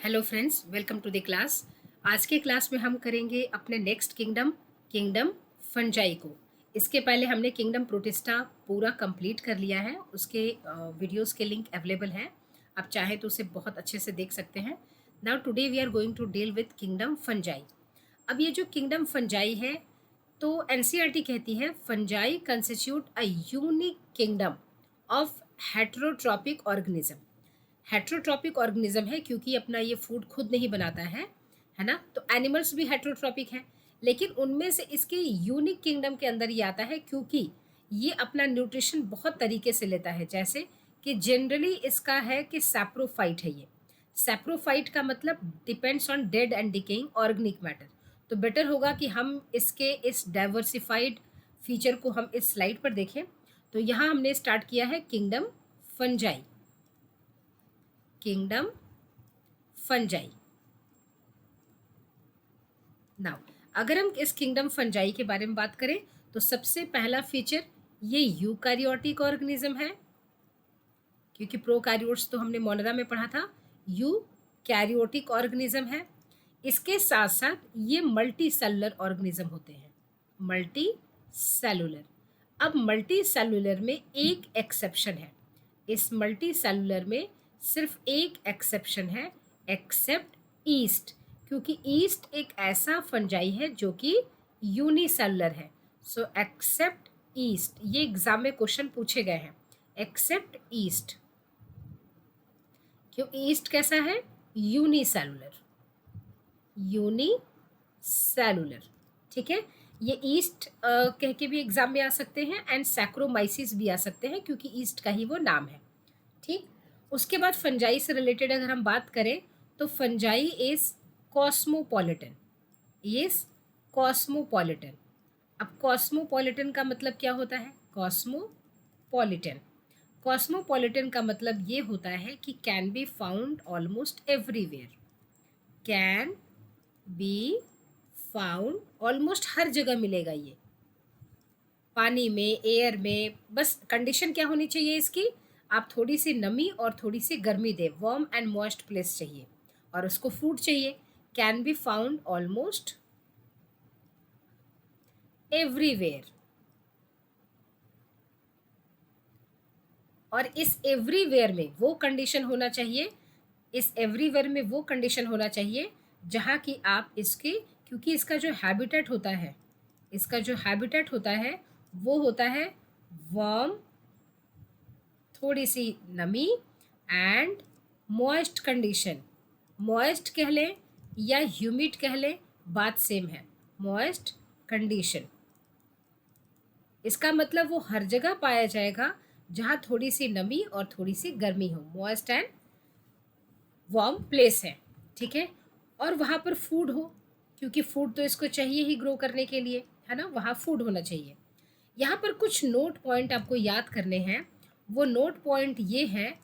Hello friends, welcome to the class. आज के class में हम करेंगे अपने नेक्स्ट किंगडम फंजाई को। इसके पहले हमने किंगडम प्रोटिस्टा पूरा कंप्लीट कर लिया है। उसके वीडियोस के लिंक अवेलेबल हैं, आप चाहें तो उसे बहुत अच्छे से देख सकते हैं। Now today we are going to deal with kingdom fungi. अब ये जो किंगडम फंजाई है, तो एनसीईआरटी कहती है fungi constitute a unique kingdom of heterotrophic organism. Heterotrophic organism है क्योंकि अपना ये फूड खुद नहीं बनाता है ना। तो एनिमल्स भी हेट्रोट्रॉपिक हैं, लेकिन उनमें से इसके यूनिक किंगडम के अंदर ये आता है क्योंकि ये अपना न्यूट्रिशन बहुत तरीके से लेता है। जैसे कि जनरली इसका है कि सैप्रोफाइट है। ये सैप्रोफाइट का मतलब depends on dead and decaying organic matter. तो बेटर होगा कि हम इसके इस डाइवर्सिफाइड फीचर को हम इस स्लाइड पर देखें। तो यहाँ हमने स्टार्ट किया है kingdom fungi. Kingdom fungi. Now अगर हम इस किंगडम फंजाई के बारे में बात करें तो सबसे पहला फीचर ये यूकैरियोटिक ऑर्गेनिज्म है, क्योंकि प्रोकैरियोट्स तो हमने मोनरा में पढ़ा था। यूकैरियोटिक ऑर्गेनिज्म है। इसके साथ साथ ये मल्टी सेलुलर ऑर्गेनिज्म होते हैं। Multi cellular. अब मल्टी सेलुलर में एक एक्सेप्शन है। इस मल्टी सेलुलर में सिर्फ एक एक्सेप्शन है, एक्सेप्ट ईस्ट, क्योंकि ईस्ट एक ऐसा फंजाई है जो कि यूनिसेलुलर है। सो एक्सेप्ट ईस्ट, ये एग्जाम में क्वेश्चन पूछे गए हैं। एक्सेप्ट ईस्ट, क्यों ईस्ट कैसा है? यूनिसेलुलर। यूनिसेलुलर, ठीक है। ये ईस्ट कह के भी एग्जाम में आ सकते हैं एंड सैक्रोमाइसिस भी आ सकते हैं, क्योंकि ईस्ट का ही वो नाम है, ठीक। उसके बाद फंजाई से रिलेटेड अगर हम बात करें तो fungi is cosmopolitan. Is cosmopolitan. अब कॉस्मोपॉलिटन का मतलब क्या होता है? कॉस्मोपॉलिटन, कॉस्मोपॉलिटन का मतलब ये होता है कि can be found almost everywhere. Can be found, almost हर जगह मिलेगा ये, पानी में, एयर में। बस कंडीशन क्या होनी चाहिए इसकी? आप थोड़ी सी नमी और थोड़ी सी गर्मी दे, वार्म एंड मॉइस्ट प्लेस चाहिए, और उसको फूड चाहिए। Can be found almost everywhere. और इस एवरीवेयर में वो कंडीशन होना चाहिए, इस एवरीवेयर में वो कंडीशन होना चाहिए जहाँ की आप इसके, क्योंकि इसका जो हैबिटेट होता है, इसका जो हैबिटेट होता है वो होता है वार्म, थोड़ी सी नमी एंड मॉइस्ट कंडीशन। मॉइस्ट कह लें या ह्यूमिड कह लें, बात सेम है। मॉइस्ट कंडीशन, इसका मतलब वो हर जगह पाया जाएगा जहाँ थोड़ी सी नमी और थोड़ी सी गर्मी हो, मॉइस्ट एंड वार्म प्लेस है, ठीक है। और वहाँ पर फूड हो, क्योंकि फूड तो इसको चाहिए ही ग्रो करने के लिए, है ना। वहाँ फूड होना चाहिए। यहाँ पर कुछ नोट पॉइंट आपको याद करने हैं। वो नोट पॉइंट ये है,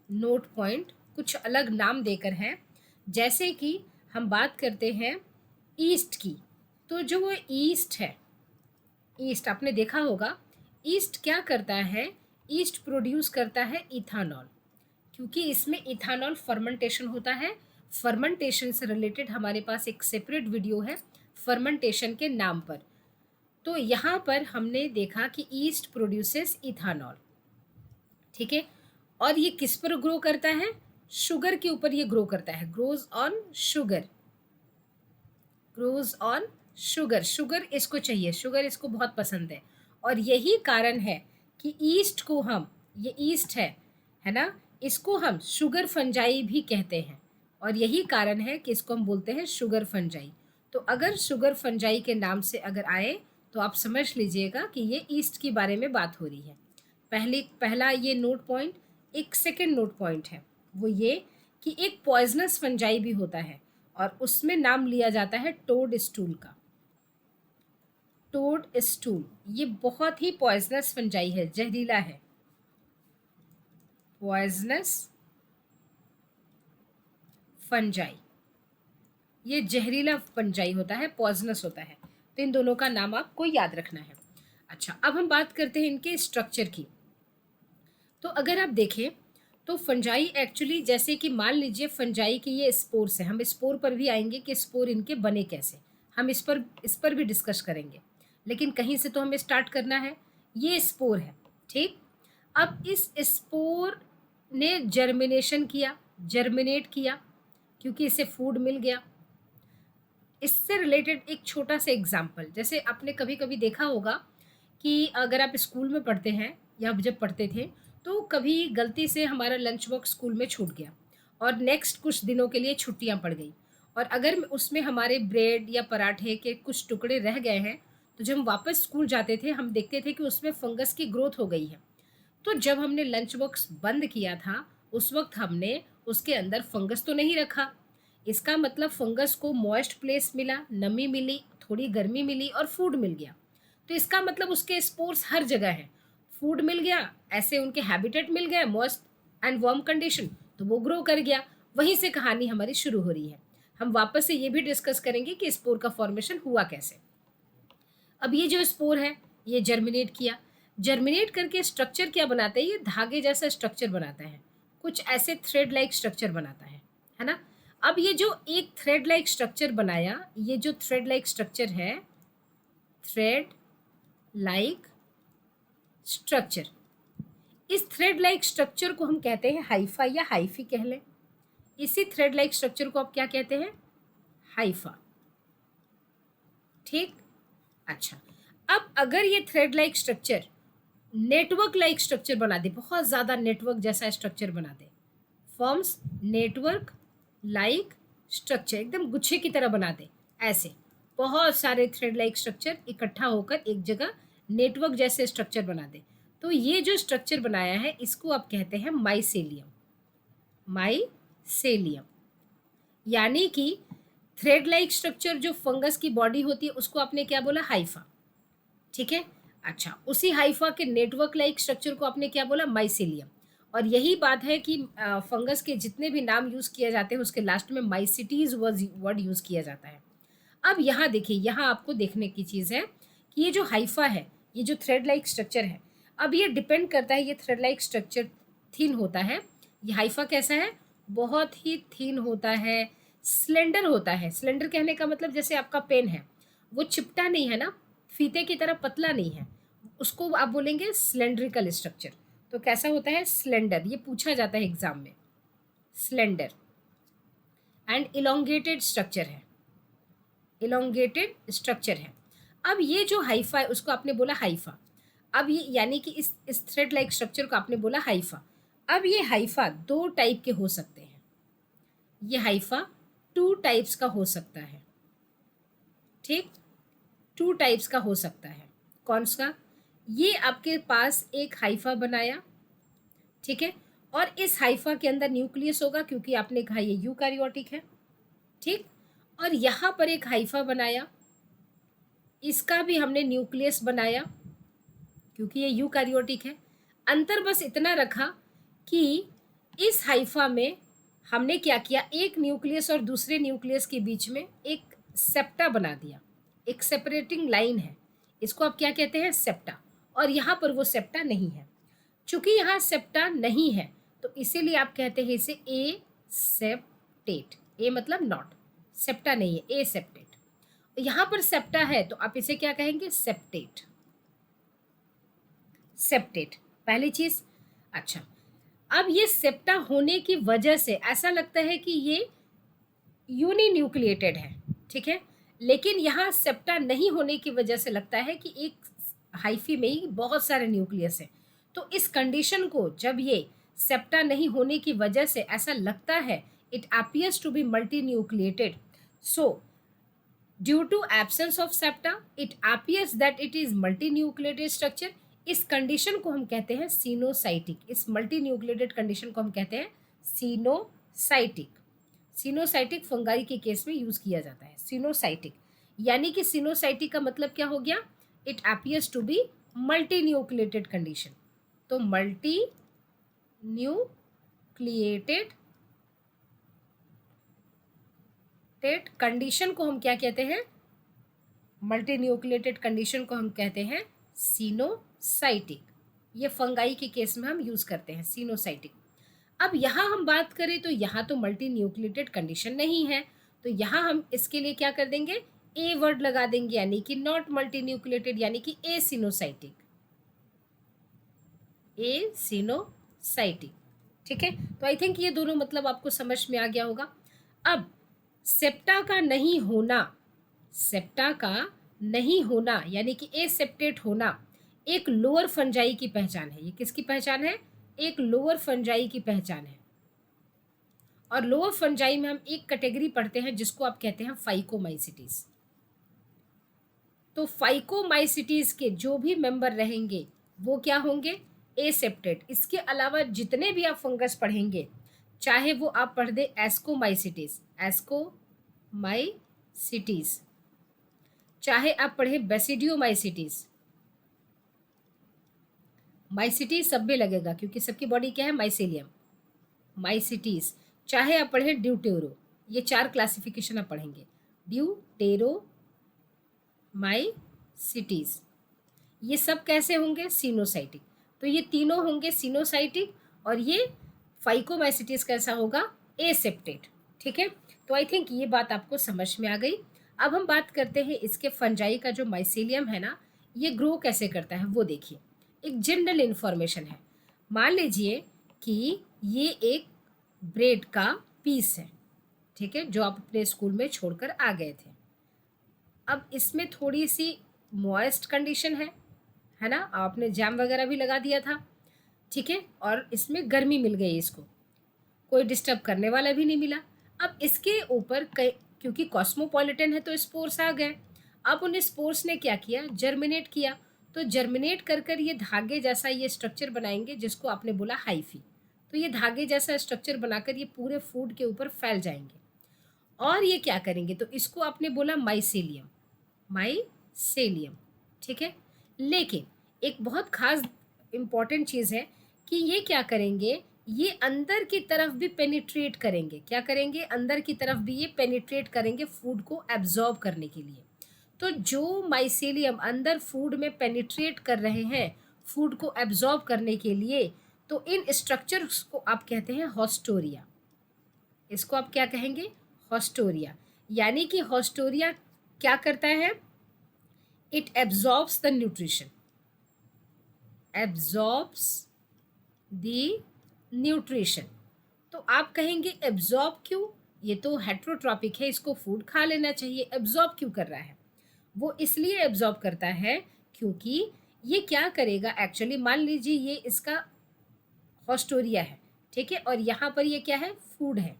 नोट पॉइंट कुछ अलग नाम देकर हैं। जैसे कि हम बात करते हैं ईस्ट की, तो जो वो ईस्ट है, ईस्ट आपने देखा होगा, ईस्ट क्या करता है? ईस्ट प्रोड्यूस करता है इथानॉल, क्योंकि इसमें इथानॉल फर्मेंटेशन होता है। फर्मेंटेशन से रिलेटेड हमारे पास एक सेपरेट वीडियो है फर्मेंटेशन के नाम पर। तो यहाँ पर हमने देखा कि ईस्ट प्रोड्यूसेस इथानॉल, ठीक है। और ये किस पर ग्रो करता है? शुगर के ऊपर ये ग्रो करता है। Grows on sugar, grows on sugar. Sugar इसको चाहिए, शुगर इसको बहुत पसंद है। और यही कारण है कि ईस्ट को हम, ये ईस्ट है ना, इसको हम शुगर फंजाई भी कहते हैं। और यही कारण है कि इसको हम बोलते हैं शुगर फंजाई। तो अगर शुगर फंजाई के नाम से अगर आए तो आप समझ लीजिएगा कि ये ईस्ट के बारे में बात हो रही है। पहला ये नोट पॉइंट। एक सेकेंड नोट पॉइंट है वो ये कि एक पॉइजनस फंजाई भी होता है, और उसमें नाम लिया जाता है टोड स्टूल का। टोड स्टूल ये बहुत ही पॉइजनस फंजाई है, जहरीला है। पॉइजनस फंजाई, ये जहरीला फंजाई होता है, पॉइजनस होता है। तो इन दोनों का नाम आपको याद रखना है। अच्छा, अब हम बात करते हैं इनके स्ट्रक्चर की। तो अगर आप देखें तो फंजाई एक्चुअली, जैसे कि मान लीजिए फंजाई के ये स्पोर्स हैं, हम स्पोर पर भी आएंगे कि स्पोर इनके बने कैसे, हम इस पर भी डिस्कस करेंगे, लेकिन कहीं से तो हमें स्टार्ट करना है। ये स्पोर है, ठीक। अब इस स्पोर ने जर्मिनेशन किया, जर्मिनेट किया, क्योंकि इसे फूड मिल गया। इससे रिलेटेड एक छोटा सा एग्जाम्पल, जैसे आपने कभी कभी देखा होगा कि अगर आप स्कूल में पढ़ते हैं या जब पढ़ते थे, तो कभी गलती से हमारा लंच बॉक्स स्कूल में छूट गया और नेक्स्ट कुछ दिनों के लिए छुट्टियां पड़ गई, और अगर उसमें हमारे ब्रेड या पराठे के कुछ टुकड़े रह गए हैं, तो जब हम वापस स्कूल जाते थे हम देखते थे कि उसमें फंगस की ग्रोथ हो गई है। तो जब हमने लंच बॉक्स बंद किया था, उस वक्त हमने उसके अंदर फंगस तो नहीं रखा। इसका मतलब फंगस को मॉइस्ट प्लेस मिला, नमी मिली, थोड़ी गर्मी मिली और फूड मिल गया। तो इसका मतलब उसके स्पोर्स हर जगह हैं। फूड मिल गया, ऐसे उनके हैबिटेट मिल गए, मॉइस्ट एंड वार्म कंडीशन, तो वो ग्रो कर गया। वहीं से कहानी हमारी शुरू हो रही है। हम वापस से ये भी डिस्कस करेंगे कि स्पोर का फॉर्मेशन हुआ कैसे। अब ये जो स्पोर है, ये जर्मिनेट किया, जर्मिनेट करके स्ट्रक्चर क्या बनाता है, ये धागे जैसा स्ट्रक्चर बनाता है, कुछ ऐसे थ्रेड लाइक स्ट्रक्चर बनाता है ना। अब ये जो एक थ्रेड लाइक स्ट्रक्चर बनाया, ये जो थ्रेड लाइक स्ट्रक्चर है, थ्रेड लाइक स्ट्रक्चर, इस थ्रेड लाइक स्ट्रक्चर को हम कहते हैं हाइफा या हाइफी कह लें। इसी थ्रेड लाइक स्ट्रक्चर को आप क्या कहते हैं, हाइफा, ठीक। अच्छा, अब अगर ये thread like structure network like structure बना दे, बहुत ज़्यादा नेटवर्क जैसा स्ट्रक्चर बना दे, फॉर्म्स नेटवर्क लाइक स्ट्रक्चर, एकदम गुच्छे की तरह बना दे, ऐसे बहुत सारे थ्रेड लाइक स्ट्रक्चर इकट्ठा होकर एक जगह नेटवर्क जैसे स्ट्रक्चर बना दे, तो ये जो स्ट्रक्चर बनाया है इसको आप कहते हैं माइसेलियम। माइसेलियम यानी कि थ्रेड लाइक स्ट्रक्चर जो फंगस की बॉडी होती है उसको आपने क्या बोला, हाइफा, ठीक है। अच्छा, उसी हाइफा के नेटवर्क लाइक स्ट्रक्चर को आपने क्या बोला, माइसेलियम। और यही बात है कि फंगस के जितने भी नाम यूज़ किए जाते हैं उसके लास्ट में माइसिटीज वर्ड यूज़ किया जाता है। अब यहाँ देखिए, यहाँ आपको देखने की चीज़ है कि ये जो हाइफा है, ये जो थ्रेड लाइक स्ट्रक्चर है, अब ये डिपेंड करता है, ये थ्रेड लाइक स्ट्रक्चर थिन होता है, ये हाइफा कैसा है, बहुत ही थिन होता है, स्लेंडर होता है। स्लेंडर कहने का मतलब जैसे आपका पेन है, वो चिपटा नहीं है ना, फीते की तरह पतला नहीं है, उसको आप बोलेंगे स्लेंड्रिकल स्ट्रक्चर। तो कैसा होता है, स्लेंडर, ये पूछा जाता है एग्जाम में, स्लेंडर एंड इलोंगेटेड स्ट्रक्चर है, इलोंगेटेड स्ट्रक्चर है। अब ये जो हाइफा है उसको आपने बोला हाइफा, अब ये यानी कि इस थ्रेड लाइक स्ट्रक्चर को आपने बोला हाइफा। अब ये हाइफा दो टाइप के हो सकते हैं, ये हाइफा टू टाइप्स का हो सकता है, ठीक, टू टाइप्स का हो सकता है। कौन सा, ये आपके पास एक हाइफा बनाया, ठीक है, और इस हाइफा के अंदर न्यूक्लियस होगा क्योंकि आपने कहा ये यूकारियोटिक है, ठीक, और यहाँ पर एक हाइफा बनाया, इसका भी हमने न्यूक्लियस बनाया क्योंकि ये यूकारियोटिक है। अंतर बस इतना रखा कि इस हाइफा में हमने क्या किया, एक न्यूक्लियस और दूसरे न्यूक्लियस के बीच में एक सेप्टा बना दिया, एक सेपरेटिंग लाइन है, इसको आप क्या कहते हैं, सेप्टा। और यहाँ पर वो सेप्टा नहीं है, चूंकि यहाँ सेप्टा नहीं है तो इसीलिए आप कहते हैं इसे ए सेप्टेट, ए मतलब नॉट, सेप्टा नहीं है, ए सेप्टेट। यहाँ पर सेप्टा है तो आप इसे क्या कहेंगे, सेप्टेट, सेप्टेट, पहली चीज। अच्छा, अब ये सेप्टा होने की वजह से ऐसा लगता है कि ये यूनिन्यूक्लिएटेड है, ठीक है, लेकिन यहाँ सेप्टा नहीं होने की वजह से लगता है कि एक हाइफी में ही बहुत सारे न्यूक्लियस है। तो इस कंडीशन को जब ये सेप्टा नहीं होने की वजह से ऐसा लगता है, it appears to be multinucleated, so due to absence of septa it appears that it is multinucleated structure. इस कंडीशन को हम कहते हैं सीनोसाइटिक, इस मल्टी न्यूक्लिएटेड कंडीशन को हम कहते हैं सीनोसाइटिक। सीनोसाइटिक फंगाई के केस में यूज किया जाता है, सीनोसाइटिक। यानी कि सीनोसाइटिक का मतलब क्या हो गया, it appears to be multinucleated condition. तो मल्टी न्यूक्लिएटेड कंडीशन को हम क्या कहते हैं, मल्टी न्यूक्लिएटेड कंडीशन को हम कहते हैं सीनोसाइटिक। ये फंगाई के केस में हम यूज करते हैं सीनोसाइटिक। अब यहाँ हम बात करें तो यहाँ तो मल्टी न्यूक्लिएटेड कंडीशन नहीं है, तो यहाँ हम इसके लिए क्या कर देंगे, ए वर्ड लगा देंगे, यानी कि नॉट मल्टी न्यूक्लिएटेड, यानी कि एसिनोसाइटिक, एसिनोसाइटिक। ठीक है, तो आई थिंक ये दोनों मतलब आपको समझ में आ गया होगा। अब सेप्टा का नहीं होना, सेप्टा का नहीं होना यानी कि एसेप्टेट होना एक लोअर फंजाई की पहचान है। ये किसकी पहचान है, एक लोअर फंजाई की पहचान है। और लोअर फंजाई में हम एक कैटेगरी पढ़ते हैं जिसको आप कहते हैं फाइकोमाइसिटीज। तो फाइकोमाइसिटीज के जो भी मेंबर रहेंगे वो क्या होंगे, एसेप्टेट। इसके अलावा जितने भी आप फंगस पढ़ेंगे, चाहे वो आप पढ़ दे एस्कोमाइसिटीज, एस्कोमाइसिटीज, चाहे आप पढ़े बेसिडियोमाइसिटीज, माइसिटीज सब में लगेगा क्योंकि सबकी बॉडी क्या है, माइसेलियम, माइसिटीज, चाहे आप पढ़े ड्यूटेरो, ये 4 क्लासिफिकेशन आप पढ़ेंगे, ड्यूटेरो माइसिटीज, ये सब कैसे होंगे, सिनोसाइटिक। तो ये तीनों होंगे सिनोसाइटिक और ये फाइकोमाइसिटीज कैसा होगा, एसेप्टेट। ठीक है, तो आई थिंक ये बात आपको समझ में आ गई। अब हम बात करते हैं इसके फंजाई का जो माइसेलियम है ना, ये ग्रो कैसे करता है वो देखिए। एक जनरल इन्फॉर्मेशन है, मान लीजिए कि ये एक ब्रेड का पीस है, ठीक है, जो आप अपने स्कूल में छोड़कर आ गए थे। अब इसमें थोड़ी सी मॉइस्ट कंडीशन है ना, आपने जैम वगैरह भी लगा दिया था, ठीक है, और इसमें गर्मी मिल गई इसको, कोई डिस्टर्ब करने वाला भी नहीं मिला। अब इसके ऊपर क्योंकि कॉस्मोपॉलिटन है तो स्पोर्स आ गए। अब उन स्पोर्स ने क्या किया, जर्मिनेट किया। तो जर्मिनेट कर कर ये धागे जैसा ये स्ट्रक्चर बनाएंगे जिसको आपने बोला हाइफी। तो ये धागे जैसा स्ट्रक्चर बनाकर ये पूरे फूड के ऊपर फैल जाएंगे और ये क्या करेंगे, तो इसको आपने बोला माइसेलियम, माइसेलियम। ठीक है, लेकिन एक बहुत खास इम्पॉर्टेंट चीज़ है कि ये क्या करेंगे, ये अंदर की तरफ भी पेनिट्रेट करेंगे। क्या करेंगे, अंदर की तरफ भी ये पेनिट्रेट करेंगे फूड को एब्जॉर्ब करने के लिए। तो जो माइसेलियम अंदर फूड में पेनिट्रेट कर रहे हैं फूड को एब्जॉर्ब करने के लिए, तो इन स्ट्रक्चर्स को आप कहते हैं हॉस्टोरिया। इसको आप क्या कहेंगे, हॉस्टोरिया। यानी कि हॉस्टोरिया क्या करता है, it absorbs the nutrition, absorbs the nutrition. तो आप कहेंगे एब्जॉर्ब क्यों, ये तो हेट्रोट्रॉपिक है, इसको फूड खा लेना चाहिए, एब्जॉर्ब क्यों कर रहा है। वो इसलिए एब्जॉर्ब करता है क्योंकि ये क्या करेगा, एक्चुअली मान लीजिए ये इसका हॉस्टोरिया है, ठीक है, और यहाँ पर ये क्या है, फूड है,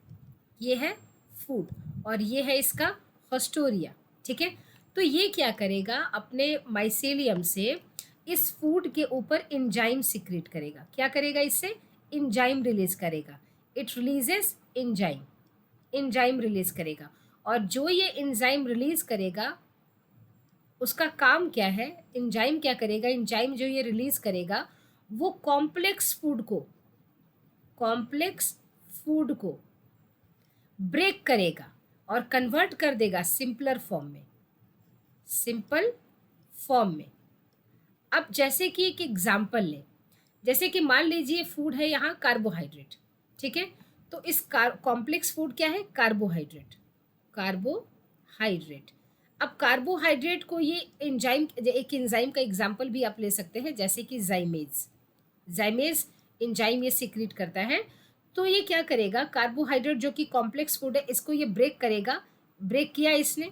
ये है फूड और ये है इसका हॉस्टोरिया। ठीक है, तो ये क्या करेगा, अपने माइसेलियम से इस फूड के ऊपर एंजाइम सिक्रेट करेगा। क्या करेगा, इससे एंजाइम रिलीज करेगा, it releases enzyme, enzyme release करेगा। और जो ये एंजाइम रिलीज करेगा उसका काम क्या है, एंजाइम क्या करेगा, एंजाइम जो ये रिलीज करेगा वो कॉम्प्लेक्स फूड को ब्रेक करेगा और कन्वर्ट कर देगा सिंपल फॉर्म में। अब जैसे कि एक एग्जाम्पल लें, जैसे कि मान लीजिए फूड है यहाँ कार्बोहाइड्रेट, ठीक है, तो इस कॉम्प्लेक्स फूड क्या है, कार्बोहाइड्रेट। अब कार्बोहाइड्रेट को ये एंजाइम, एक एंजाइम का एग्जाम्पल भी आप ले सकते हैं जैसे कि जाइमेज एंजाइम ये सिक्रीट करता है। तो ये क्या करेगा, कार्बोहाइड्रेट जो कि कॉम्प्लेक्स फूड है इसको ये ब्रेक करेगा, ब्रेक किया इसने,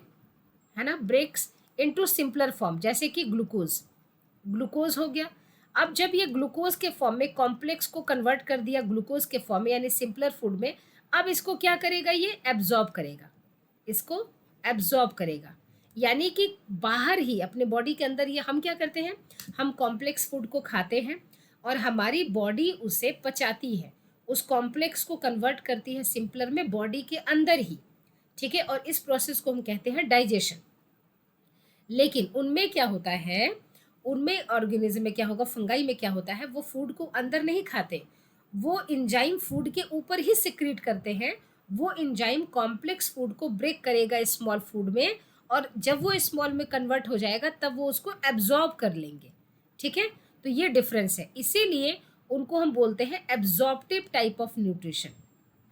है ना, ब्रेक्स इनटू सिंपलर फॉर्म, जैसे कि ग्लूकोज हो गया। अब जब ये ग्लूकोज के फॉर्म में कॉम्प्लेक्स को कन्वर्ट कर दिया ग्लूकोज के फॉर्म में यानी सिंपलर फूड में, अब इसको क्या करेगा, ये एब्जॉर्ब करेगा, इसको एब्जॉर्ब करेगा। यानी कि बाहर ही अपने बॉडी के अंदर ये हम क्या करते हैं, हम कॉम्प्लेक्स फूड को खाते हैं और हमारी बॉडी उसे पचाती है, उस कॉम्प्लेक्स को कन्वर्ट करती है सिंपलर में बॉडी के अंदर ही। ठीक है, और इस प्रोसेस को हम कहते हैं डाइजेशन। लेकिन उनमें क्या होता है, उनमें ऑर्गेनिज्म में क्या होगा, फंगाई में क्या होता है, वो फूड को अंदर नहीं खाते, वो एंजाइम फूड के ऊपर ही सिक्रीट करते हैं। वो एंजाइम कॉम्प्लेक्स फूड को ब्रेक करेगा स्मॉल फूड में और जब वो स्मॉल में कन्वर्ट हो जाएगा तब वो उसको एब्जॉर्ब कर लेंगे। ठीक है, तो ये डिफरेंस है। इसीलिए उनको हम बोलते हैं absorptive type of nutrition,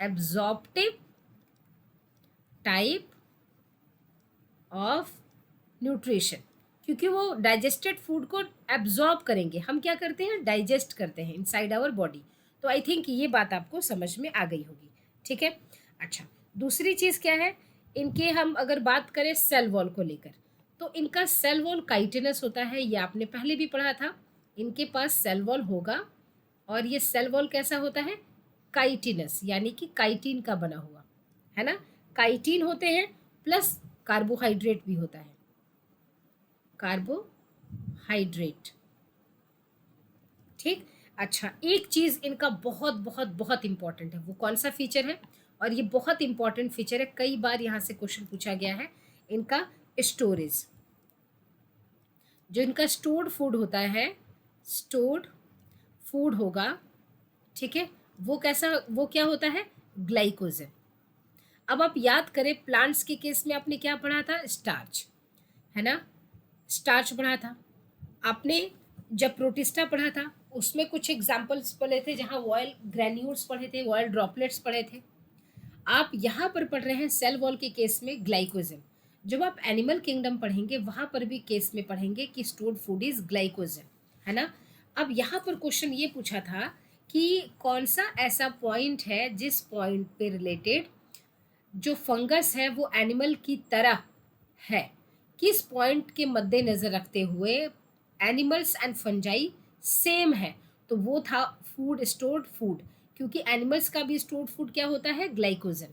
absorptive type of nutrition, क्योंकि वो डाइजेस्टेड फूड को एब्जॉर्ब करेंगे। हम क्या करते हैं, डाइजेस्ट करते हैं इनसाइड आवर बॉडी। तो आई थिंक ये बात आपको समझ में आ गई होगी, ठीक है। अच्छा, दूसरी चीज़ क्या है, इनके हम अगर बात करें सेल वॉल को लेकर, तो इनका सेल वॉल काइटिनस होता है, ये आपने पहले भी पढ़ा था। इनके पास सेल वॉल होगा और ये सेल वॉल कैसा होता है, काइटिनस, यानी कि काइटिन का बना हुआ, है ना। काइटिन होते हैं प्लस कार्बोहाइड्रेट भी होता है, कार्बोहाइड्रेट, ठीक। अच्छा, एक चीज़ इनका बहुत बहुत बहुत इंपॉर्टेंट है, वो कौन सा फीचर है, और ये बहुत इंपॉर्टेंट फीचर है, कई बार यहाँ से क्वेश्चन पूछा गया है, इनका स्टोरेज। जो इनका स्टोर्ड फूड होता है, स्टोर्ड फूड होगा, ठीक है, वो कैसा, वो क्या होता है, ग्लाइकोजन। अब आप याद करें, प्लांट्स के केस में आपने क्या पढ़ा था, स्टार्च, है ना, स्टार्च पढ़ा था आपने। जब प्रोटिस्टा पढ़ा था उसमें कुछ एग्जाम्पल्स पढ़े थे, जहाँ ऑयल ग्रैन्यूल्स पढ़े थे, ऑयल ड्रॉपलेट्स पढ़े थे। आप यहाँ पर पढ़ रहे हैं सेल वॉल के केस में ग्लाइकोजन। जब आप एनिमल किंगडम पढ़ेंगे वहाँ पर भी केस में पढ़ेंगे कि स्टोर्ड फूड इज ग्लाइकोजन, है ना। अब यहाँ पर क्वेश्चन ये पूछा था कि कौन सा ऐसा पॉइंट है जिस पॉइंट पे रिलेटेड जो फंगस है वो एनिमल की तरह है, किस पॉइंट के मद्देनज़र रखते हुए एनिमल्स एंड फंजाई सेम है। तो वो था फूड, स्टोर्ड फूड, क्योंकि एनिमल्स का भी स्टोर्ड फूड क्या होता है, ग्लाइकोजन।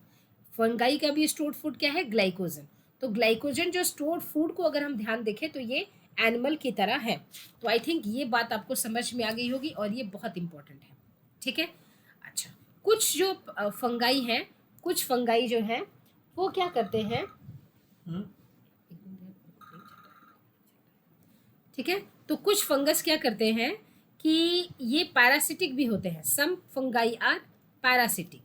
फंगाई का भी स्टोर्ड फूड क्या है, ग्लाइकोजन। तो ग्लाइकोजन जो स्टोर्ड फूड को अगर हम ध्यान देखें तो ये एनिमल की तरह है। तो आई थिंक ये बात आपको समझ में आ गई होगी और ये बहुत इंपॉर्टेंट है, ठीक है। अच्छा, कुछ जो फंगाई हैं, कुछ फंगाई जो हैं वो क्या करते हैं, ठीक है, तो कुछ फंगस क्या करते हैं कि ये पैरासिटिक भी होते हैं। Some fungi are parasitic,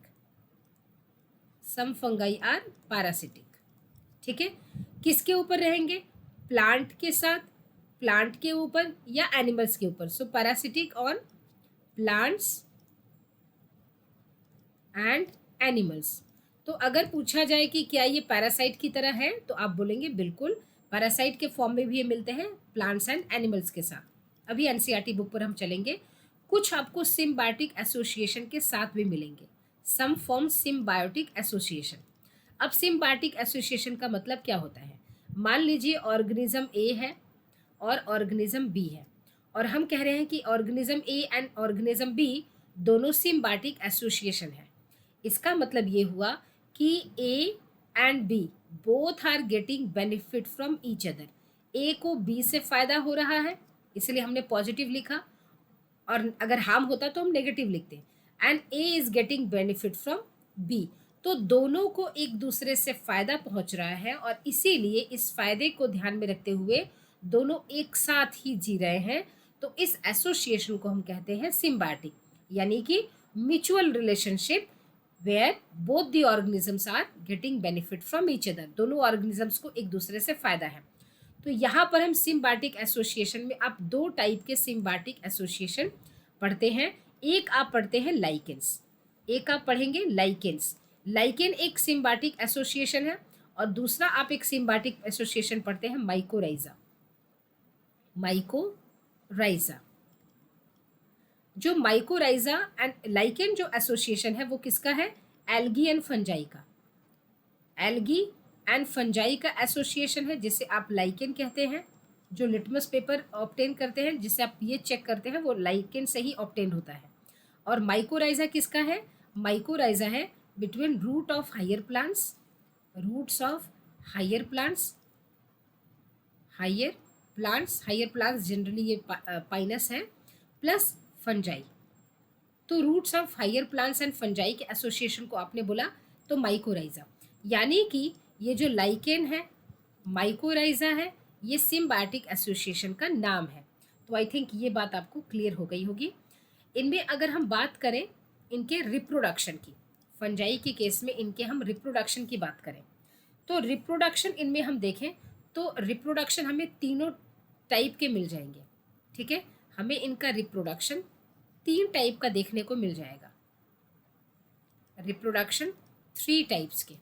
some fungi are parasitic, ठीक है। किसके ऊपर रहेंगे, प्लांट के साथ, प्लांट के ऊपर या एनिमल्स के ऊपर। So parasitic on plants and animals. तो अगर पूछा जाए कि क्या ये पैरासाइट की तरह है, तो आप बोलेंगे बिल्कुल, पैरासाइट के फॉर्म में भी ये मिलते हैं प्लांट्स एंड एनिमल्स के साथ। अभी एनसीईआरटी बुक पर हम चलेंगे, कुछ आपको सिम्बायोटिक एसोसिएशन के साथ भी मिलेंगे, सम फॉर्म सिम्बायोटिक एसोसिएशन। अब सिम्बायोटिक एसोसिएशन का मतलब क्या होता है, मान लीजिए ऑर्गेनिज्म ए है और ऑर्गेनिज्म बी है, और हम कह रहे हैं कि organism A and organism B दोनों सिम्बायोटिक एसोसिएशन है। इसका मतलब ये हुआ कि A and B both are getting benefit from each other. A को बी से फ़ायदा हो रहा है, इसलिए हमने पॉजिटिव लिखा, और अगर हार्म होता तो हम नेगेटिव लिखते, and A is getting benefit from B. तो दोनों को एक दूसरे से फ़ायदा पहुंच रहा है, और इसीलिए इस फ़ायदे को ध्यान में रखते हुए दोनों एक साथ ही जी रहे हैं। तो इस एसोसिएशन को हम कहते हैं सिम्बायोटिक, यानी कि mutual relationship where both the organisms are getting benefit from each other. दोनों ऑर्गेनिजम्स को एक दूसरे से फ़ायदा है। तो यहाँ पर हम सिम्बायोटिक एसोसिएशन में आप दो टाइप के सिम्बायोटिक एसोसिएशन पढ़ते हैं। एक आप पढ़ते हैं लाइकेंस, एक आप पढ़ेंगे लाइकेंस। लाइकेन एक सिम्बायोटिक एसोसिएशन है, और दूसरा आप एक सिम्बायोटिक एसोसिएशन पढ़ते हैं माइकोराइजा, माइकोराइजा। जो माइकोराइजा एंड लाइकेन जो एसोसिएशन है वो किसका है, एल्गी एंड फंजाई का, एल्गी एंड फंजाई का एसोसिएशन है, जिसे आप लाइकेन कहते हैं। जो लिटमस पेपर ऑब्टेन करते हैं, जिसे आप ये चेक करते हैं, वो लाइकेन से ही ऑब्टेन होता है। और माइकोराइजा किसका है, माइकोराइजा है between root of higher plants, roots of higher plants, higher plants, higher plants generally ये पाइनस है, प्लस फंजाई। तो roots of higher plants and fungi के एसोसिएशन को आपने बोला तो माइकोराइजा, यानी कि ये जो लाइकेन है, माइकोराइजा है, ये सिम्बायोटिक एसोसिएशन का नाम है। तो आई थिंक ये बात आपको क्लियर हो गई होगी। इनमें अगर हम बात करें इनके रिप्रोडक्शन की, फंजाई के केस में इनके हम रिप्रोडक्शन की बात करें, तो रिप्रोडक्शन इनमें हम देखें तो रिप्रोडक्शन हमें तीनों टाइप के मिल जाएंगे, ठीक है। हमें इनका रिप्रोडक्शन 3 टाइप का देखने को मिल जाएगा। रिप्रोडक्शन 3 टाइप्स के,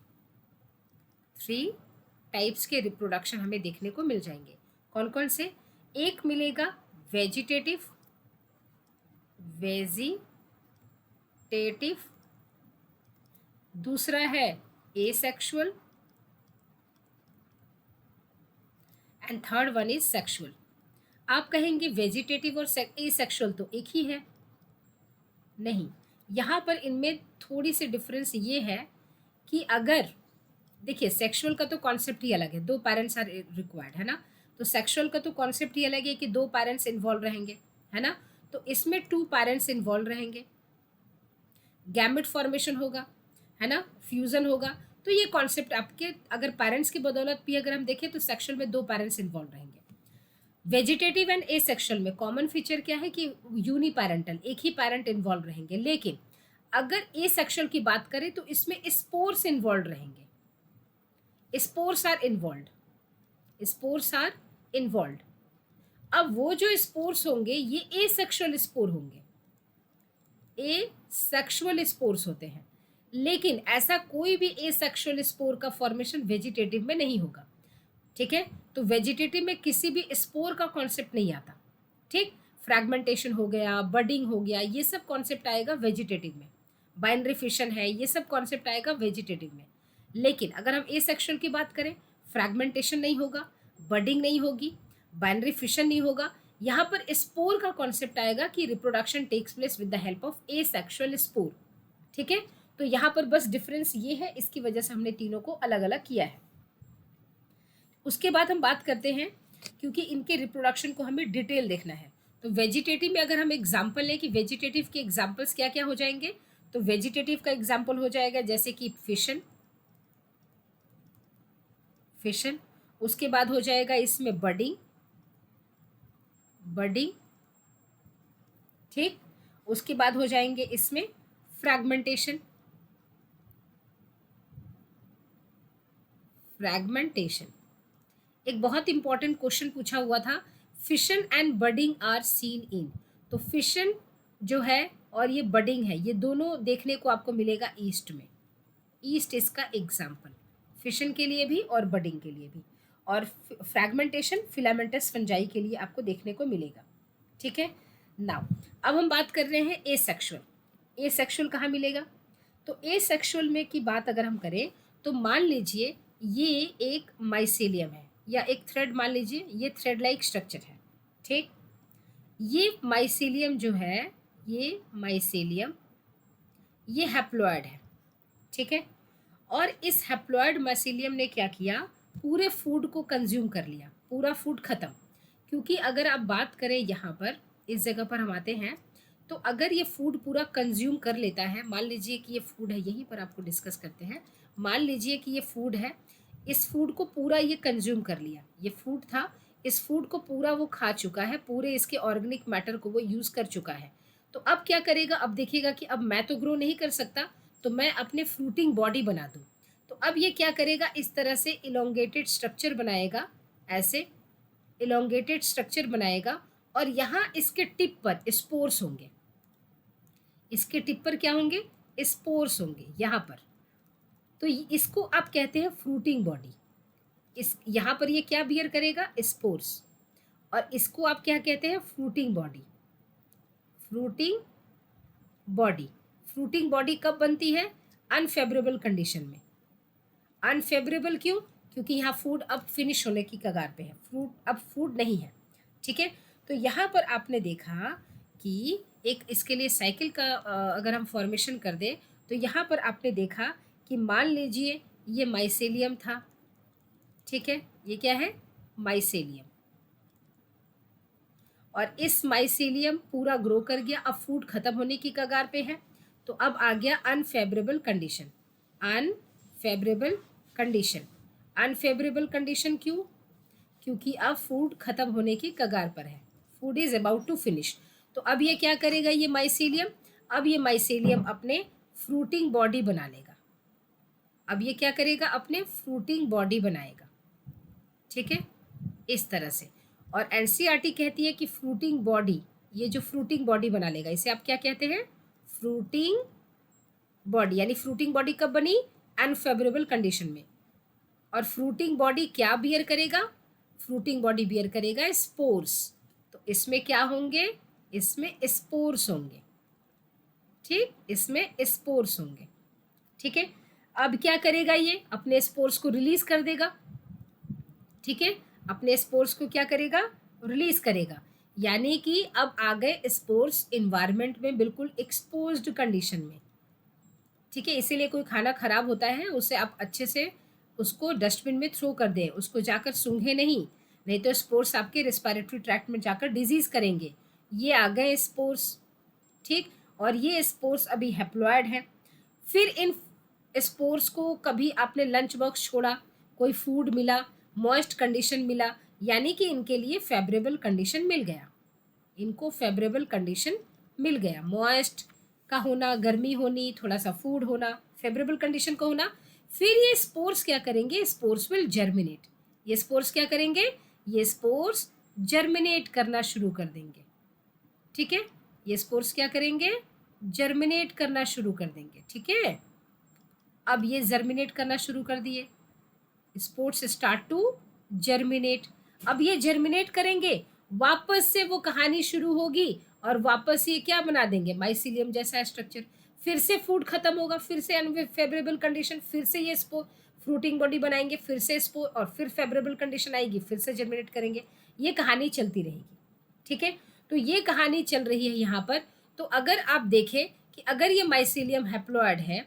3 टाइप्स के रिप्रोडक्शन हमें देखने को मिल जाएंगे। कौन कौन से? एक मिलेगा वेजिटेटिव, दूसरा है asexual and third one is sexual. आप कहेंगे वेजिटेटिव और एसेक्सुअल तो एक ही है, नहीं, यहाँ पर इनमें थोड़ी सी डिफरेंस ये है कि अगर देखिए सेक्सुअल का तो कॉन्सेप्ट ही अलग है, 2 पेरेंट्स आर रिक्वायर्ड, है ना। तो सेक्सुअल का तो कॉन्सेप्ट ही अलग है कि 2 पेरेंट्स इन्वॉल्व रहेंगे, है ना। तो इसमें 2 पेरेंट्स इन्वॉल्व रहेंगे, गैमेट फॉर्मेशन होगा, है ना, फ्यूजन होगा। तो ये कॉन्सेप्ट आपके अगर पेरेंट्स की बदौलत भी अगर हम देखें तो सेक्सुअल में 2 पेरेंट्स इन्वॉल्व रहेंगे। वेजिटेटिव एंड एसेक्सुअल में कॉमन फीचर क्या है कि यूनिपेरेंटल, एक ही पेरेंट इन्वॉल्व रहेंगे। लेकिन अगर एसेक्सुअल की बात करें तो इसमें स्पोर्स इन्वॉल्व रहेंगे, स्पोर्स आर इन्वॉल्व। अब वो जो स्पोर्स होंगे ये एसेक्सुअल स्पोर होंगे, एसेक्सुअल स्पोर्स होते हैं। लेकिन ऐसा कोई भी एसेक्सुअल स्पोर का फॉर्मेशन वेजिटेटिव में नहीं होगा, ठीक है। तो वेजिटेटिव में किसी भी स्पोर का कॉन्सेप्ट नहीं आता, ठीक। फ्रैगमेंटेशन हो गया, बडिंग हो गया, ये सब कॉन्सेप्ट आएगा वेजिटेटिव में। बाइनरी फिशन है, ये सब कॉन्सेप्ट आएगा वेजिटेटिव में। लेकिन अगर हम एसेक्सुअल की बात करें, फ्रैगमेंटेशन नहीं होगा, बडिंग नहीं होगी, बाइनरी फिशन नहीं होगा। यहाँ पर स्पोर का कॉन्सेप्ट आएगा कि reproduction takes place with the help of asexual spore, ठीक है। तो यहाँ पर बस डिफरेंस ये है, इसकी वजह से हमने तीनों को अलग अलग किया है। उसके बाद हम बात करते हैं, क्योंकि इनके रिप्रोडक्शन को हमें डिटेल देखना है, तो वेजिटेटिव में अगर हम एग्जाम्पल लें कि वेजिटेटिव के एग्जाम्पल्स क्या क्या हो जाएंगे, तो वेजिटेटिव का एग्जाम्पल हो जाएगा जैसे कि फिशन, उसके बाद हो जाएगा इसमें बडिंग, ठीक। उसके बाद हो जाएंगे इसमें फ्रैगमेंटेशन, एक बहुत इंपॉर्टेंट क्वेश्चन पूछा हुआ था, fission and budding are seen in. तो फिशन जो है और ये बडिंग है, ये दोनों देखने को आपको मिलेगा ईस्ट में, ईस्ट इसका एग्जाम्पल, फिशन के लिए भी और बडिंग के लिए भी। और फ्रैगमेंटेशन फिलामेंटस फंजाई के लिए आपको देखने को मिलेगा, ठीक है। नाउ अब हम बात कर रहे हैं एसेक्सुअल कहाँ मिलेगा। तो एसेक्सुअल में की बात अगर हम करें तो मान लीजिए ये एक माइसेलियम है या एक थ्रेड, मान लीजिए ये थ्रेड लाइक स्ट्रक्चर है, ठीक। ये माइसेलियम जो है, ये माइसेलियम, ये हैप्लॉइड है, ठीक है। और इस हैप्लॉइड माइसेलियम ने क्या किया, पूरे फूड को कंज्यूम कर लिया, पूरा फूड खत्म। क्योंकि अगर आप बात करें यहाँ पर, इस जगह पर हम आते हैं, तो अगर ये फूड पूरा कंज्यूम कर लेता है, मान लीजिए कि ये फूड है, यहीं पर आपको डिस्कस करते हैं। मान लीजिए कि ये फूड है, इस फूड को पूरा ये कंज्यूम कर लिया, ये फूड था, इस फूड को पूरा वो खा चुका है, पूरे इसके ऑर्गेनिक मैटर को वो यूज़ कर चुका है। तो अब क्या करेगा, अब देखिएगा कि अब मैं तो ग्रो नहीं कर सकता, तो मैं अपने फ्रूटिंग बॉडी बना दूँ। तो अब ये क्या करेगा, इस तरह से इलोंगेटेड स्ट्रक्चर बनाएगा, ऐसे इलोंगेटेड स्ट्रक्चर बनाएगा। और यहाँ इसके टिप पर स्पोर्स होंगे, इसके टिप पर क्या होंगे, स्पोर्स होंगे यहाँ पर। तो इसको आप कहते हैं फ्रूटिंग बॉडी। इस यहाँ पर ये क्या बियर करेगा, स्पोर्स। और इसको आप क्या कहते हैं, फ्रूटिंग बॉडी। फ्रूटिंग बॉडी कब बनती है, अनफेवरेबल कंडीशन में। अनफेवरेबल क्यों, क्योंकि यहाँ फूड अब फिनिश होने की कगार पे है, अब फूड नहीं है, ठीक है। तो यहाँ पर आपने देखा कि एक इसके लिए साइकिल का अगर हम फॉर्मेशन कर दें, तो यहाँ पर आपने देखा कि मान लीजिए ये माइसेलियम था, ठीक है, ये क्या है, माइसेलियम। और इस माइसेलियम पूरा ग्रो कर गया, अब फूड खत्म होने की कगार पे है। तो अब आ गया अनफेवरेबल कंडीशन, अनफेवरेबल कंडीशन क्यों, क्योंकि अब फूड खत्म होने की कगार पर है, food is about to finish. तो अब ये क्या करेगा, ये माइसेलियम, अब ये माइसेलियम अपने फ्रूटिंग बॉडी बना लेगा, अब ये क्या करेगा, अपने फ्रूटिंग बॉडी बनाएगा, ठीक है, इस तरह से। और एनसीईआरटी कहती है कि फ्रूटिंग बॉडी ये जो फ्रूटिंग बॉडी बना लेगा, इसे आप क्या कहते हैं? Fruiting body. यानी फ्रूटिंग बॉडी कब बनी? अनफेवरेबल कंडीशन में। और फ्रूटिंग बॉडी क्या बियर करेगा? फ्रूटिंग बॉडी बियर करेगा स्पोर्स। तो इसमें क्या होंगे? इसमें स्पोर्स होंगे। ठीक, इसमें स्पोर्स होंगे। ठीक है, अब क्या करेगा? ये अपने स्पोर्स को रिलीज कर देगा। ठीक है, अपने स्पोर्स को क्या करेगा? रिलीज करेगा। यानी कि अब आ गए स्पोर्स इन्वायरमेंट में बिल्कुल एक्सपोज्ड कंडीशन में। ठीक है, इसीलिए कोई खाना खराब होता है उसे आप अच्छे से उसको डस्टबिन में थ्रो कर दें, उसको जाकर सूंघे नहीं, नहीं तो स्पोर्स आपके रेस्पिरेटरी ट्रैक्ट में जाकर डिजीज करेंगे। ये आ गए स्पोर्स। ठीक, और ये स्पोर्स अभी हैप्लॉयड है। फिर इन स्पोर्स को कभी आपने लंच बॉक्स छोड़ा, कोई फूड मिला, मॉइस्ट कंडीशन मिला, यानी कि इनके लिए फेवरेबल कंडीशन मिल गया। इनको फेवरेबल कंडीशन मिल गया, मॉइस्ट का होना, गर्मी होनी, थोड़ा सा फूड होना, फेवरेबल कंडीशन का होना। फिर ये स्पोर्स क्या करेंगे? Spores will germinate. ये स्पोर्स क्या करेंगे? ये स्पोर्स जर्मिनेट करना शुरू कर देंगे। ठीक है, ये स्पोर्स क्या करेंगे? जर्मिनेट करना शुरू कर देंगे। ठीक है, अब ये जर्मिनेट करना शुरू कर दिए, स्पोर्स स्टार्ट टू जर्मिनेट। अब ये जर्मिनेट करेंगे, वापस से वो कहानी शुरू होगी और वापस ये क्या बना देंगे? माइसीलियम जैसा स्ट्रक्चर। फिर से फूड खत्म होगा, फिर से अनफेवरेबल कंडीशन, फिर से ये फ्रूटिंग बॉडी बनाएंगे, फिर से स्पोर, और फिर फेवरेबल कंडीशन आएगी, फिर से जर्मिनेट करेंगे। ये कहानी चलती रहेगी। ठीक है, तो ये कहानी चल रही है यहाँ पर। तो अगर आप देखें कि अगर ये माइसीलियम हैप्लॉयड है,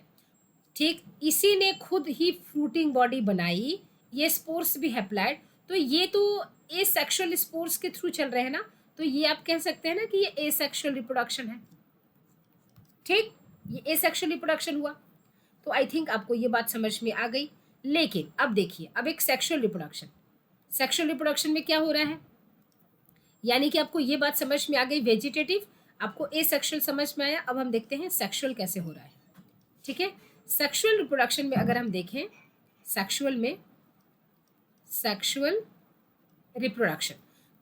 ठीक, इसी ने खुद ही फ्रूटिंग बॉडी बनाई, ये स्पोर्स भी हैप्लॉयड, तो ये तो एसेक्सुअल स्पोर्स के थ्रू चल रहे हैं ना, तो ये आप कह सकते हैं ना कि ये एसेक्सुअल रिप्रोडक्शन है। ठीक, ये एसेक्सुअल रिप्रोडक्शन हुआ। तो आई थिंक आपको ये बात समझ में आ गई। लेकिन अब देखिए, अब एक सेक्सुअल रिप्रोडक्शन, सेक्सुअल रिप्रोडक्शन में क्या हो रहा है? यानी कि आपको ये बात समझ में आ गई वेजिटेटिव, आपको एसेक्सुअल समझ में आया। अब हम देखते हैं सेक्सुअल कैसे हो रहा है। ठीक है, सेक्सुअल रिप्रोडक्शन में अगर हम देखें, सेक्सुअल में सेक्सुअल रिप्रोडक्शन,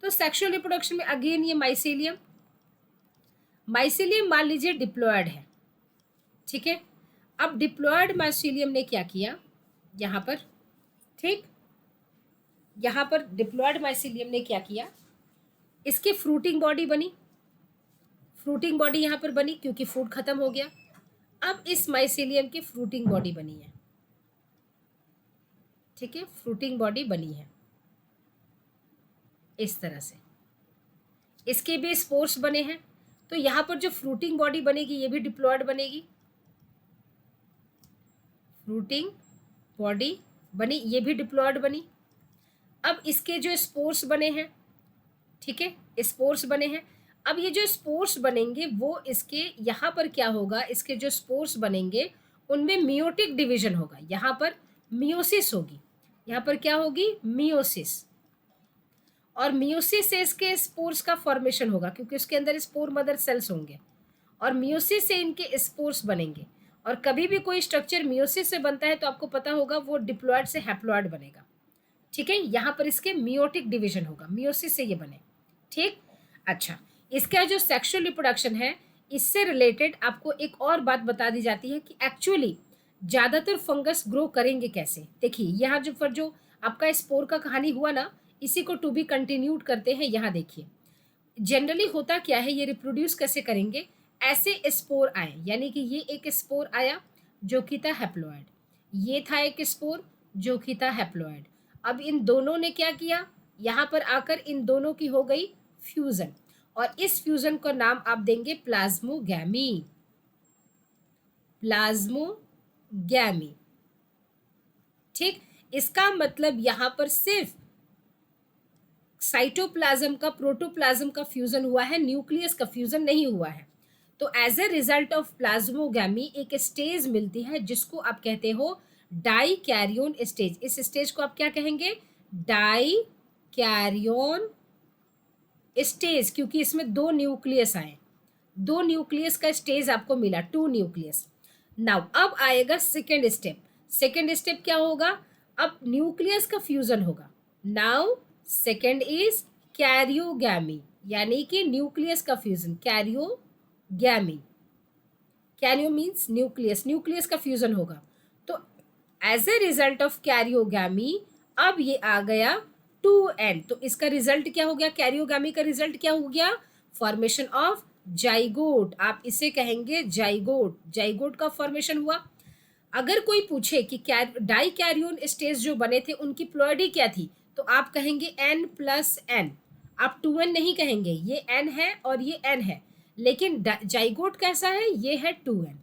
तो सेक्सुअल रिप्रोडक्शन में अगेन ये माइसीलियम, माइसीलियम मान लीजिए डिप्लॉयड है। ठीक है, अब डिप्लॉयड माइसीलियम ने क्या किया यहाँ पर? ठीक, यहाँ पर डिप्लॉयड माइसीलियम ने क्या किया? इसकी फ्रूटिंग बॉडी बनी, फ्रूटिंग बॉडी यहाँ पर बनी क्योंकि फूड खत्म हो गया। अब इस माइसीलियम की फ्रूटिंग बॉडी बनी है। ठीक है, फ्रूटिंग बॉडी बनी है इस तरह से, इसके भी स्पोर्स बने हैं। तो यहाँ पर जो फ्रूटिंग बॉडी बनेगी ये भी डिप्लॉयड बनेगी, फ्रूटिंग बॉडी बनी, ये भी डिप्लॉयड बनी। अब इसके जो स्पोर्स बने हैं, ठीक है, स्पोर्स बने हैं। अब ये जो स्पोर्स बनेंगे वो इसके यहाँ पर क्या होगा? इसके जो स्पोर्स बनेंगे उनमें मियोटिक डिवीजन होगा, यहाँ पर मियोसिस होगी। यहाँ पर क्या होगी? मियोसिस। और मियोसिस से इसके स्पोर्स का फॉर्मेशन होगा क्योंकि उसके अंदर स्पोर मदर सेल्स होंगे, और मियोसिस से इनके स्पोर्स बनेंगे। और कभी भी कोई स्ट्रक्चर मियोसिस से बनता है तो आपको पता होगा वो डिप्लॉयड से हैप्लॉयड बनेगा। ठीक है, यहाँ पर इसके मियोटिक डिवीजन होगा, मियोसिस से ये बने। ठीक, अच्छा, इसका जो सेक्सुअल रिप्रोडक्शन है इससे रिलेटेड आपको एक और बात बता दी जाती है कि एक्चुअली ज़्यादातर फंगस ग्रो करेंगे कैसे। देखिए यहाँ जो आपका स्पोर का कहानी हुआ ना, इसी को टू बी कंटिन्यूड करते हैं। यहाँ देखिए जनरली होता क्या है, ये रिप्रोड्यूस कैसे करेंगे? ऐसे स्पोर आए, यानी कि ये एक स्पोर आया जो कि था हैप्लॉयड, ये था एक स्पोर जो कि था हैप्लॉयड। अब इन दोनों ने क्या किया? यहाँ पर आकर इन दोनों की हो गई फ्यूजन, और इस फ्यूजन का नाम आप देंगे प्लाज्मोगैमी, प्लाज्मोगैमी। ठीक, इसका मतलब यहाँ पर सिर्फ साइटोप्लाज्म का प्रोटोप्लाज्म का फ्यूजन हुआ है, न्यूक्लियस का फ्यूजन नहीं हुआ है। तो as a result of plasmogamy एक स्टेज मिलती है जिसको आप कहते हो डाई कैरियोन स्टेज। इस स्टेज को आप क्या कहेंगे? डाई कैरियोन स्टेज, क्योंकि इसमें दो न्यूक्लियस आए, दो न्यूक्लियस का स्टेज आपको मिला, टू न्यूक्लियस। नाउ अब आएगा सेकेंड स्टेप। सेकेंड स्टेप क्या होगा? अब न्यूक्लियस का फ्यूजन होगा। नाउ सेकेंड इज कैरियोगैमी, यानी कि न्यूक्लियस का fusion, karyogamy. Karyo means nucleus, nucleus का फ्यूजन होगा। तो as a result of karyogamy अब ये आ गया 2n। तो इसका रिजल्ट क्या हो गया, कैरियोगैमी का रिजल्ट क्या हो गया, फॉर्मेशन ऑफ जाइगोट। आप इसे कहेंगे जाइगोट, जाइगोट का फॉर्मेशन हुआ। अगर कोई पूछे कि डाई कैरियोन स्टेज जो बने थे उनकी प्लॉयडी क्या थी, तो आप कहेंगे n+n। आप 2n नहीं कहेंगे, ये n है और ये n है, लेकिन जाइगोट कैसा है, ये है 2n।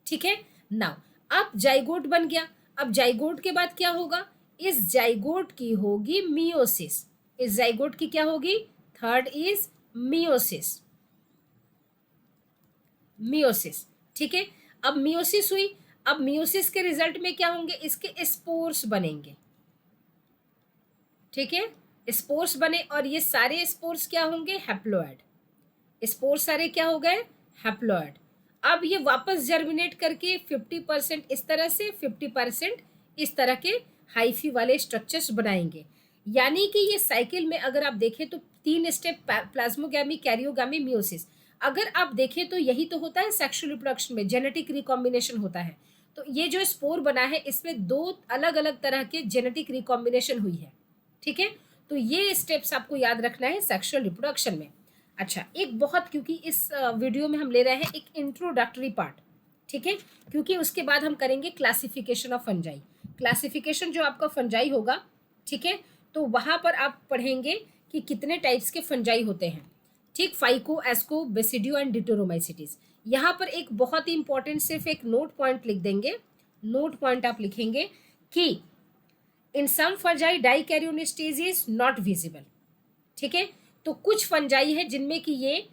ठीक है। नाउ अब जाइगोट बन गया। अब जाइगोट के बाद क्या होगा, इस जाइगोट की होगी मियोसिस। इस जाइगोट की क्या होगी, थर्ड इज मियोसिस, मियोसिस। ठीक है। अब मियोसिस हुई। अब मियोसिस के रिजल्ट में क्या होंगे, इसके स्पोर्स बनेंगे। ठीक है, स्पोर्स बने और ये सारे स्पोर्स क्या होंगे, हैप्लॉइड। स्पोर्स सारे क्या हो गए, हैप्लॉइड। अब ये वापस जर्मिनेट करके 50% इस तरह से, 50% इस तरह के हाइफी वाले स्ट्रक्चर्स बनाएंगे। यानी कि ये साइकिल में अगर आप देखें तो 3 स्टेप, प्लाज्मोगैमी, कैरियोगैमी, मियोसिस। अगर आप देखें तो यही तो होता है सेक्सुअल रिप्रोडक्शन में, जेनेटिक रिकॉम्बिनेशन होता है। तो ये जो स्पोर बना है इसमें 2 अलग अलग तरह के जेनेटिक रिकॉम्बिनेशन हुई है। ठीक है। तो ये स्टेप्स आपको याद रखना है सेक्सुअल रिप्रोडक्शन में। अच्छा, एक बहुत, क्योंकि इस वीडियो में हम ले रहे हैं एक इंट्रोडक्टरी पार्ट। ठीक है, क्योंकि उसके बाद हम करेंगे क्लासिफिकेशन ऑफ फंजाई। क्लासिफिकेशन जो आपका फंजाई होगा, ठीक है, तो वहाँ पर आप पढ़ेंगे कि कितने टाइप्स के फंजाई होते हैं। ठीक, फाइको, एस्को, बेसिडियो एंड डिटोरोमाइसिटीज। यहाँ पर एक बहुत ही इंपॉर्टेंट सिर्फ एक नोट पॉइंट लिख देंगे। नोट पॉइंट आप लिखेंगे कि in some fungi dikaryon stage is not visible. ठीक है, तो कुछ फंजाई है जिनमें कि ये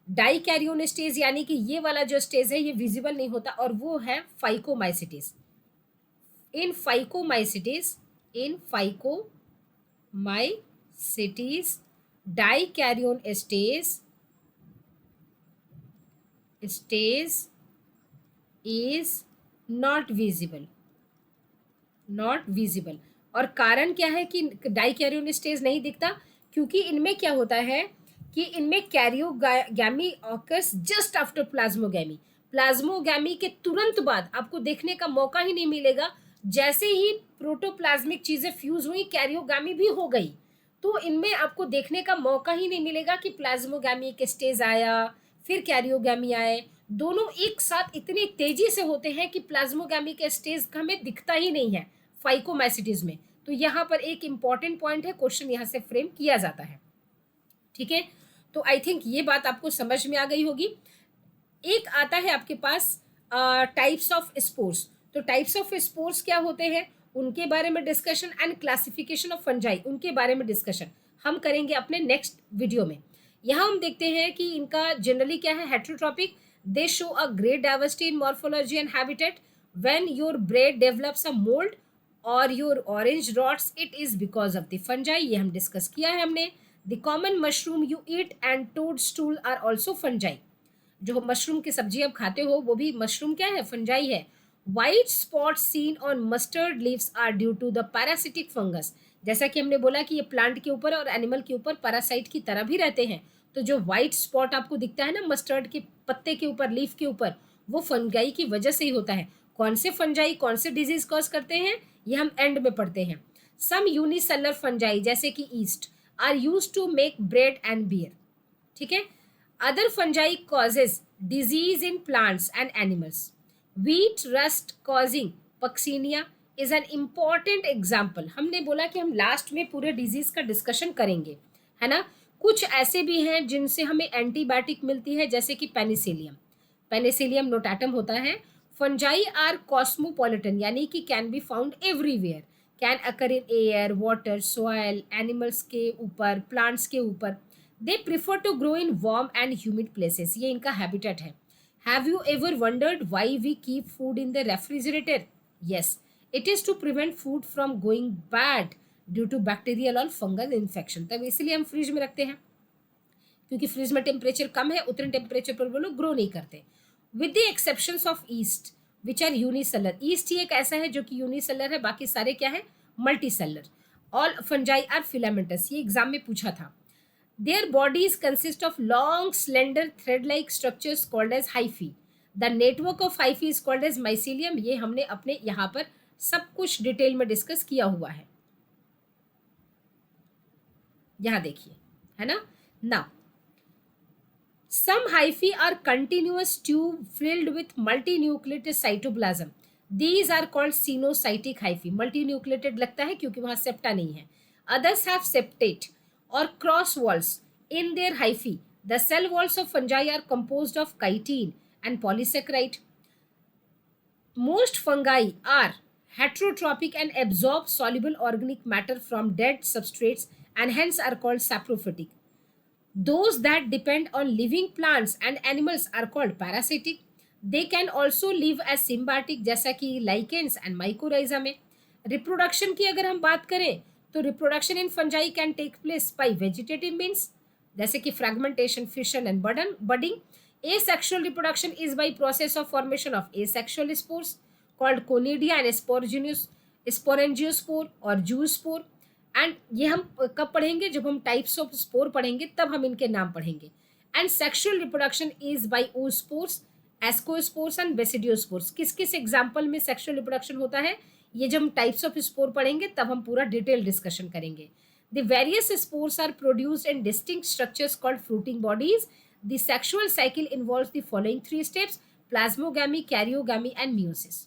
डाइकैरियोन स्टेज यानी कि ये वाला जो स्टेज है ये विजिबल नहीं होता, और वो है phycomycetes. In phycomycetes, in phycomycetes dikaryon stage is not visible, not visible. और कारण क्या है कि डाइकैरियोन स्टेज नहीं दिखता, क्योंकि इनमें क्या होता है कि इनमें karyogamy occurs just after plasmogamy. Plasmogamy के तुरंत बाद आपको देखने का मौका ही नहीं मिलेगा। जैसे ही प्रोटोप्लाज्मिक चीजें फ्यूज हुई, कैरियोगैमी भी हो गई, तो इनमें आपको देखने का मौका ही नहीं मिलेगा कि प्लाज्मोगैमी के स्टेज आया फिर कैरियोगैमी आए। दोनों एक साथ इतनी तेजी से होते हैं कि प्लाज्मोगैमी के स्टेज हमें दिखता ही नहीं है फाइकोमाइसिटीज में। तो यहाँ पर एक इंपॉर्टेंट पॉइंट है, क्वेश्चन यहाँ से फ्रेम किया जाता है। ठीक है, तो आई थिंक ये बात आपको समझ में आ गई होगी। एक आता है आपके पास टाइप्स ऑफ स्पोर्स। तो टाइप्स ऑफ स्पोर्स क्या होते हैं उनके बारे में discussion, and classification of fungi उनके बारे में डिस्कशन हम करेंगे अपने नेक्स्ट वीडियो में। यहाँ हम देखते हैं कि इनका जनरली क्या है, heterotrophic. They show a great diversity in morphology and habitat. When your bread develops a mould or your orange rots, it is because of the fungi. ये हम डिस्कस किया है हमने। The common mushroom you eat and toadstool are also fungi. जो mushroom की सब्जी आप खाते हो वो भी मशरूम क्या है, फंजाई है। White spot seen on mustard leaves are due to the parasitic fungus. जैसा कि हमने बोला कि ये प्लांट के ऊपर और एनिमल के ऊपर पैरासाइट की तरह भी रहते हैं। तो जो व्हाइट स्पॉट आपको दिखता है ना मस्टर्ड के पत्ते के ऊपर, लीफ के ऊपर, वो फंजाई की वजह से ही होता है। कौन से फंजाई कौन से डिजीज कॉज करते हैं ये हम एंड में पढ़ते हैं। सम यूनिसेलर फंजाई जैसे कि yeast are used to make bread and beer. ठीक है। Other fungi causes disease in plants and animals. Wheat rust causing Puccinia is an important example. हमने बोला कि हम लास्ट में पूरे डिजीज का डिस्कशन करेंगे, है ना। कुछ ऐसे भी हैं जिनसे हमें एंटीबायोटिक मिलती है, जैसे कि पेनिसिलियम। पेनिसिलियम नोटाटम होता है। फंजाई आर कॉस्मोपॉलिटन यानी कि can be found everywhere, can occur in air, water, soil, animals के ऊपर, प्लांट्स के ऊपर। They prefer to grow in warm and humid places, ये इनका हैबिटेट है। Have you ever wondered why we keep food in the refrigerator? Yes, it is to prevent food from going bad due to bacterial और fungal infection. तब इसलिए हम fridge में रखते हैं, क्योंकि फ्रिज में टेम्परेचर कम है, उतने टेम्परेचर पर वो लोग ग्रो नहीं करते। With the exceptions of yeast which are unicellular. Yeast ही एक ऐसा है जो कि यूनिसेलर है, बाकी सारे क्या है, multicellular. All fungi are filamentous, ये एग्जाम में पूछा था। Their bodies consist of long, slender, thread-like structures called as hyphae. The network of hyphae is called as mycelium. ये हमने अपने यहाँ पर सब कुछ डिटेल में डिस्कस किया हुआ है. यहाँ देखिए, है ना. Now, some hyphae are continuous tube filled with multinucleated cytoplasm. These are called cenocytic hyphae. Multinucleated लगता है क्योंकि वहाँ सेप्टा नहीं है. Others have septate or cross walls in their hyphae. The cell walls of fungi are composed of chitin and polysaccharide. Most fungi are heterotrophic and absorb soluble organic matter from dead substrates and hence are called saprophytic. Those that depend on living plants and animals are called parasitic. They can also live as symbiotic जैसा कि lichens and mycorrhiza में. Reproduction की अगर हम बात करें तो reproduction in fungi can take place by vegetative means जैसे कि fragmentation, fission and budding. Asexual reproduction is by process of formation of asexual spores called conidia and sporangiosspore और zoospore. एंड ये हम कब पढ़ेंगे, जब हम टाइप्स ऑफ स्पोर पढ़ेंगे तब हम इनके नाम पढ़ेंगे. And sexual reproduction is by oospores, ascospores and basidiospores. किस किस एग्जाम्पल में सेक्सुअल रिप्रोडक्शन होता है, ये जब हम टाइप्स ऑफ स्पोर पढ़ेंगे तब हम पूरा डिटेल डिस्कशन करेंगे. The various spores are produced in distinct structures called fruiting bodies. The sexual cycle involves the following 3 steps: plasmogamy, karyogamy and meiosis.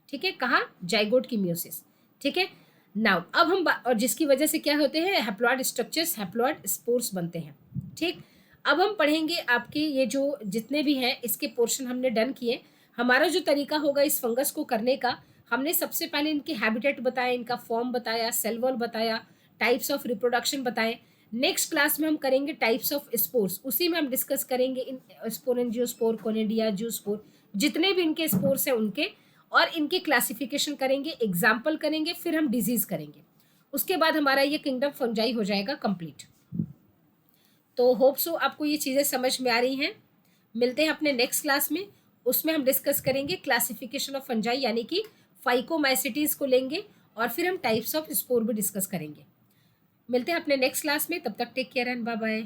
ठीक है, कहाँ, जाइगोट की मियोसिस. ठीक है. नाउ अब हम और जिसकी वजह से क्या होते हैं, हैप्लॉइड स्ट्रक्चर्स, हैप्लॉइड स्पोर्स बनते हैं. ठीक, अब हम पढ़ेंगे आपके ये जो जितने भी हैं इसके पोर्शन हमने डन किए. हमारा जो तरीका होगा इस फंगस को करने का, हमने सबसे पहले इनके हैबिटेट बताया, इनका फॉर्म बताया, सेल वॉल बताया, टाइप्स ऑफ रिप्रोडक्शन बताए. नेक्स्ट क्लास में हम करेंगे टाइप्स ऑफ स्पोर्स. उसी में हम डिस्कस करेंगे इन स्पोरेंजियोस्पोर, कोनिडिया, जूस्पोर, जितने भी इनके स्पोर्स हैं उनके, और इनके क्लासिफिकेशन करेंगे, एग्जाम्पल करेंगे, फिर हम डिजीज करेंगे. उसके बाद हमारा ये किंगडम फंजाई हो जाएगा कंप्लीट. तो होप सो आपको ये चीज़ें समझ में आ रही हैं. मिलते हैं अपने नेक्स्ट क्लास में. उसमें हम डिस्कस करेंगे क्लासिफिकेशन ऑफ फंजाई यानी कि फाइकोमाइसिटीज को लेंगे और फिर हम टाइप्स ऑफ स्पोर भी डिस्कस करेंगे. मिलते हैं अपने नेक्स्ट क्लास में. तब तक take care and bye bye.